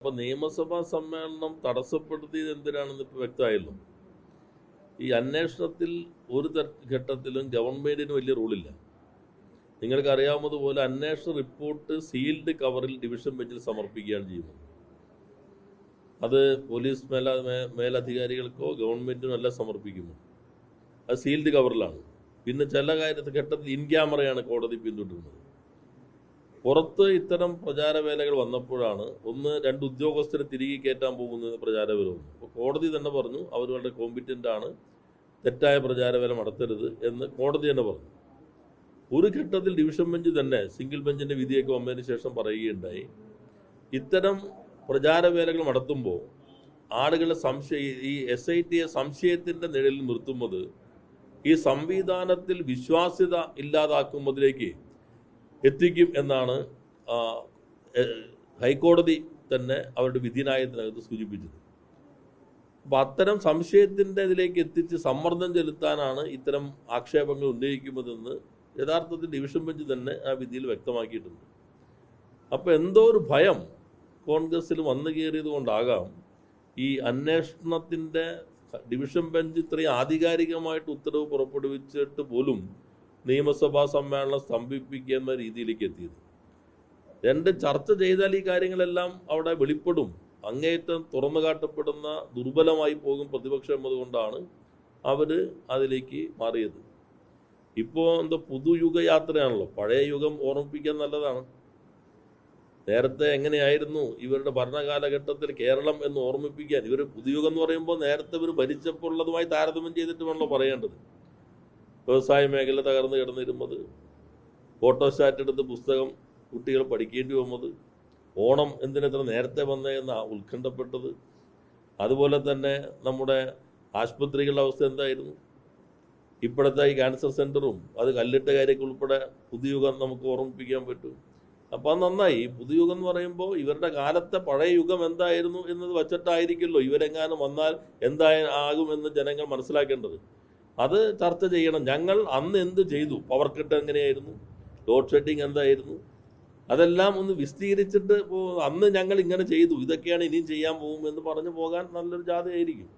അപ്പോൾ നിയമസഭാ സമ്മേളനം തടസ്സപ്പെടുത്തിയത് എന്തിനാണെന്ന് ഇപ്പോൾ വ്യക്തമായല്ലോ. ഈ അന്വേഷണത്തിൽ ഒരു ഘട്ടത്തിലും ഗവൺമെൻറ്റിന് വലിയ റോളില്ല. നിങ്ങൾക്കറിയാവുന്നതുപോലെ അന്വേഷണ റിപ്പോർട്ട് സീൽഡ് കവറിൽ ഡിവിഷൻ ബെഞ്ചിൽ സമർപ്പിക്കുകയാണ് ചെയ്യുന്നത്. അത് പോലീസ് മേലധികാരികൾക്കോ ഗവൺമെൻറ്റിനോ അല്ല സമർപ്പിക്കുന്നു. അത് സീൽഡ് കവറിലാണ്. പിന്നെ ചില ഘട്ടത്തിൽ ഇൻ ക്യാമറയാണ് കോടതി പിന്തുടരുന്നത്. പുറത്ത് ഇത്തരം പ്രചാരവേലകൾ വന്നപ്പോഴാണ് രണ്ട് ഉദ്യോഗസ്ഥരെ തിരികെ കയറ്റാൻ പോകുന്നത് പ്രചാരവേല വന്നു. അപ്പോൾ കോടതി തന്നെ പറഞ്ഞു അവർ വളരെ കോമ്പിറ്റൻ്റ് ആണ്, തെറ്റായ പ്രചാരവേല നടത്തരുത് എന്ന് കോടതി തന്നെ പറഞ്ഞു. ഒരു ഘട്ടത്തിൽ ഡിവിഷൻ ബെഞ്ച് തന്നെ സിംഗിൾ ബെഞ്ചിൻ്റെ വിധിയൊക്കെ വന്നതിന് ശേഷം പറയുകയുണ്ടായി, ഇത്തരം പ്രചാരവേലകൾ നടത്തുമ്പോൾ ആളുകളെ ഈ SIT സംശയത്തിൻ്റെ നിഴലിൽ നിർത്തുന്നത് ഈ സംവിധാനത്തിൽ വിശ്വാസ്യത ഇല്ലാതാക്കുന്നതിലേക്ക് എത്തിക്കും എന്നാണ് ഹൈക്കോടതി തന്നെ അവരുടെ വിധിന്യായത്തിനകത്ത് സൂചിപ്പിച്ചത്. അപ്പം അത്തരം സംശയത്തിൻ്റെ ഇതിലേക്ക് എത്തിച്ച് സമ്മർദ്ദം ചെലുത്താനാണ് ഇത്തരം ആക്ഷേപങ്ങൾ ഉന്നയിക്കുന്നതെന്ന് യഥാർത്ഥത്തിൽ ഡിവിഷൻ ബെഞ്ച് തന്നെ ആ വിധിയിൽ വ്യക്തമാക്കിയിട്ടുണ്ട്. അപ്പോൾ എന്തോ ഒരു ഭയം കോൺഗ്രസ്സിൽ വന്നു കയറിയത് കൊണ്ടാകാം ഈ അന്വേഷണത്തിൻ്റെ ഡിവിഷൻ ബെഞ്ച് ഇത്രയും ആധികാരികമായിട്ട് ഉത്തരവ് പുറപ്പെടുവിച്ചിട്ട് പോലും നിയമസഭാ സമ്മേളനം സ്തംഭിപ്പിക്കുന്ന രീതിയിലേക്ക് എത്തിയത്. ചർച്ച ചെയ്താൽ ഈ കാര്യങ്ങളെല്ലാം അവിടെ വെളിപ്പെടും. അങ്ങേയറ്റം തുറന്നു കാട്ടപ്പെടുന്ന ദുർബലമായി പോകും പ്രതിപക്ഷം എന്നതുകൊണ്ടാണ് അവർ അതിലേക്ക് മാറിയത്. ഇപ്പോൾ പുതുയുഗ യാത്രയാണല്ലോ. പഴയ യുഗം ഓർമ്മിപ്പിക്കാൻ നല്ലതാണ്. നേരത്തെ എങ്ങനെയായിരുന്നു ഇവരുടെ ഭരണകാലഘട്ടത്തിൽ കേരളം എന്ന് ഓർമ്മിപ്പിക്കാൻ. ഇവർ പുതുയുഗം എന്ന് പറയുമ്പോൾ നേരത്തെ ഇവർ ഭരിച്ചപ്പോൾ ഉള്ളതുമായി താരതമ്യം ചെയ്തിട്ട് വേണമല്ലോ പറയേണ്ടത്. വ്യവസായ മേഖല തകർന്നു കിടന്നിരുന്നത്, ഫോട്ടോസ്റ്റാറ്റ് എടുത്ത് പുസ്തകം കുട്ടികൾ പഠിക്കേണ്ടി വന്നത്, ഓണം എന്തിനെത്ര നേരത്തെ വന്നതെന്ന് ഉത്കണ്ഠപ്പെട്ടത്, അതുപോലെ തന്നെ നമ്മുടെ ആശുപത്രികളുടെ അവസ്ഥ എന്തായിരുന്നു, ഇപ്പോഴത്തെ ഈ ക്യാൻസർ സെൻ്ററും അത് കല്ലിട്ട കാര്യമൊക്കെ ഉൾപ്പെടെ പുതുയുഗം നമുക്ക് ഓർമ്മിപ്പിക്കാൻ പറ്റും. അപ്പോൾ അത് നന്നായി. പുതുയുഗം എന്ന് പറയുമ്പോൾ ഇവരുടെ കാലത്തെ പഴയ യുഗം എന്തായിരുന്നു എന്നത് വച്ചിട്ടായിരിക്കുമല്ലോ ഇവരെങ്ങാനും വന്നാൽ എന്താകുമെന്ന് ജനങ്ങൾ മനസ്സിലാക്കേണ്ടത്. അത് ചർച്ച ചെയ്യണം. ഞങ്ങൾ അന്ന് എന്ത് ചെയ്തു, പവർ കട്ട് എങ്ങനെയായിരുന്നു, ലോഡ് ഷെഡിങ് എന്തായിരുന്നു, അതെല്ലാം ഒന്ന് വിസ്തീരിച്ചിട്ട് അന്ന് ഞങ്ങൾ ഇങ്ങനെ ചെയ്തു, ഇതൊക്കെയാണ് ഇനിയും ചെയ്യാൻ പോകും എന്ന് പറഞ്ഞു പോകാൻ നല്ലൊരു ജാഥയായിരിക്കും.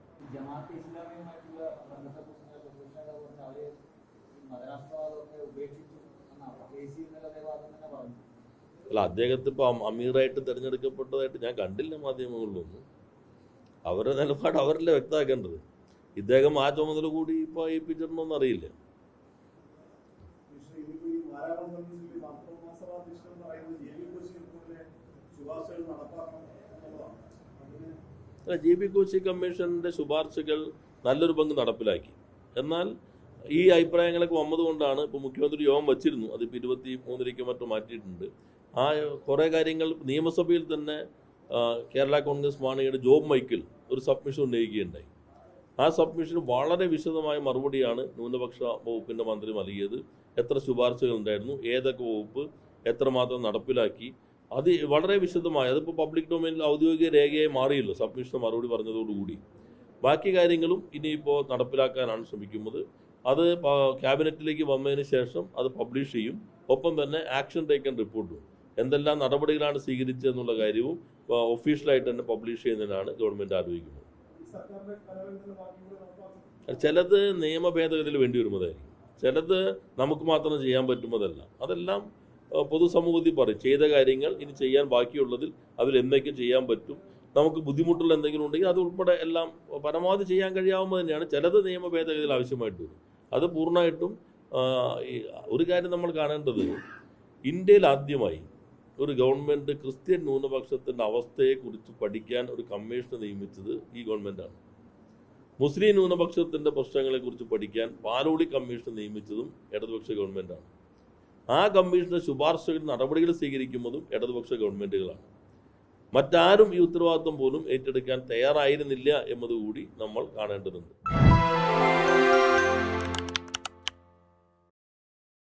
അല്ല, അദ്ദേഹത്തെ ഇപ്പോൾ അമീറായിട്ട് തിരഞ്ഞെടുക്കപ്പെട്ടതായിട്ട് ഞാൻ കണ്ടില്ല മാധ്യമങ്ങളിലൊന്നും. അവരുടെ നിലപാട് അവരല്ലേ വ്യക്തമാക്കേണ്ടത്. ഇദ്ദേഹം ആ ചുമതല കൂടി ഇപ്പോൾ ഏൽപ്പിച്ചിട്ടുണ്ടോന്ന് അറിയില്ല. JB കോശി കമ്മീഷന്റെ ശുപാർശകൾ നല്ലൊരു പങ്ക് നടപ്പിലാക്കി. എന്നാൽ ഈ അഭിപ്രായങ്ങളൊക്കെ വന്നതുകൊണ്ടാണ് ഇപ്പോൾ മുഖ്യമന്ത്രി യോഗം വച്ചിരുന്നു, അതിപ്പോൾ 23 മറ്റോ മാറ്റിയിട്ടുണ്ട്. ആ കുറേ കാര്യങ്ങൾ നിയമസഭയിൽ തന്നെ കേരള കോൺഗ്രസ് മാണിയുടെ ജോബ് മൈക്കിൾ ഒരു സബ്മിഷൻ ഉന്നയിക്കുകയുണ്ടായി. ആ സബ്മിഷന് വളരെ വിശദമായ മറുപടിയാണ് ന്യൂനപക്ഷ വകുപ്പിൻ്റെ മന്ത്രി നൽകിയത്. എത്ര ശുപാർശകൾ ഉണ്ടായിരുന്നു, ഏതൊക്കെ വകുപ്പ് എത്രമാത്രം നടപ്പിലാക്കി, അത് വളരെ വിശദമായി. അതിപ്പോൾ പബ്ലിക് ഡൊമൈനിൽ ഔദ്യോഗിക രേഖയായി മാറിയല്ലോ സബ്മിഷന് മറുപടി പറഞ്ഞതോടുകൂടി. ബാക്കി കാര്യങ്ങളും ഇനിയിപ്പോൾ നടപ്പിലാക്കാനാണ് ശ്രമിക്കുന്നത്. അത് ക്യാബിനറ്റിലേക്ക് വന്നതിന് ശേഷം അത് പബ്ലിഷ് ചെയ്യും. ഒപ്പം തന്നെ ആക്ഷൻ ടേക്കൺ റിപ്പോർട്ടും എന്തെല്ലാം നടപടികളാണ് സ്വീകരിച്ചതെന്നുള്ള കാര്യവും ഒഫീഷ്യലായിട്ട് തന്നെ പബ്ലിഷ് ചെയ്യുന്നതിനാണ് ഗവൺമെൻറ് ആലോചിക്കുന്നത്. ചിലത് നിയമ ഭേദഗതിയിൽ വേണ്ടി വരുന്നതായിരിക്കും, ചിലത് നമുക്ക് മാത്രം ചെയ്യാൻ പറ്റുന്നതല്ല. അതെല്ലാം പൊതുസമൂഹത്തിൽ പറയും. ചെയ്ത കാര്യങ്ങൾ ഇനി ചെയ്യാൻ ബാക്കിയുള്ളതിൽ അതിൽ എന്തൊക്കെ ചെയ്യാൻ പറ്റും, നമുക്ക് ബുദ്ധിമുട്ടുള്ള എന്തെങ്കിലും ഉണ്ടെങ്കിൽ അത് ഉൾപ്പെടെ എല്ലാം പരമാവധി ചെയ്യാൻ കഴിയാവുന്നത് തന്നെയാണ്. ചിലത് നിയമ ഭേദഗതിയിൽ ആവശ്യമായിട്ട് വരും. അത് പൂർണ്ണമായിട്ടും ഒരു കാര്യം നമ്മൾ കാണേണ്ടത്, ഇന്ത്യയിൽ ആദ്യമായി ഒരു ഗവൺമെൻറ് ക്രിസ്ത്യൻ ന്യൂനപക്ഷത്തിൻ്റെ അവസ്ഥയെക്കുറിച്ച് പഠിക്കാൻ ഒരു കമ്മീഷനെ നിയമിച്ചത് ഈ ഗവൺമെൻറ്റാണ്. മുസ്ലിം ന്യൂനപക്ഷത്തിൻ്റെ പ്രശ്നങ്ങളെക്കുറിച്ച് പഠിക്കാൻ പാലോളി കമ്മീഷൻ നിയമിച്ചതും ഇടതുപക്ഷ ഗവൺമെൻറ്റാണ്. ആ കമ്മീഷന്റെ ശുപാർശകൾ നടപടികൾ സ്വീകരിക്കുന്നതും ഇടതുപക്ഷ ഗവൺമെൻറ്റുകളാണ്. മറ്റാരും ഈ ഉത്തരവാദിത്വം പോലും ഏറ്റെടുക്കാൻ തയ്യാറായിരുന്നില്ല എന്നതുകൂടി നമ്മൾ കാണേണ്ടതുണ്ട്.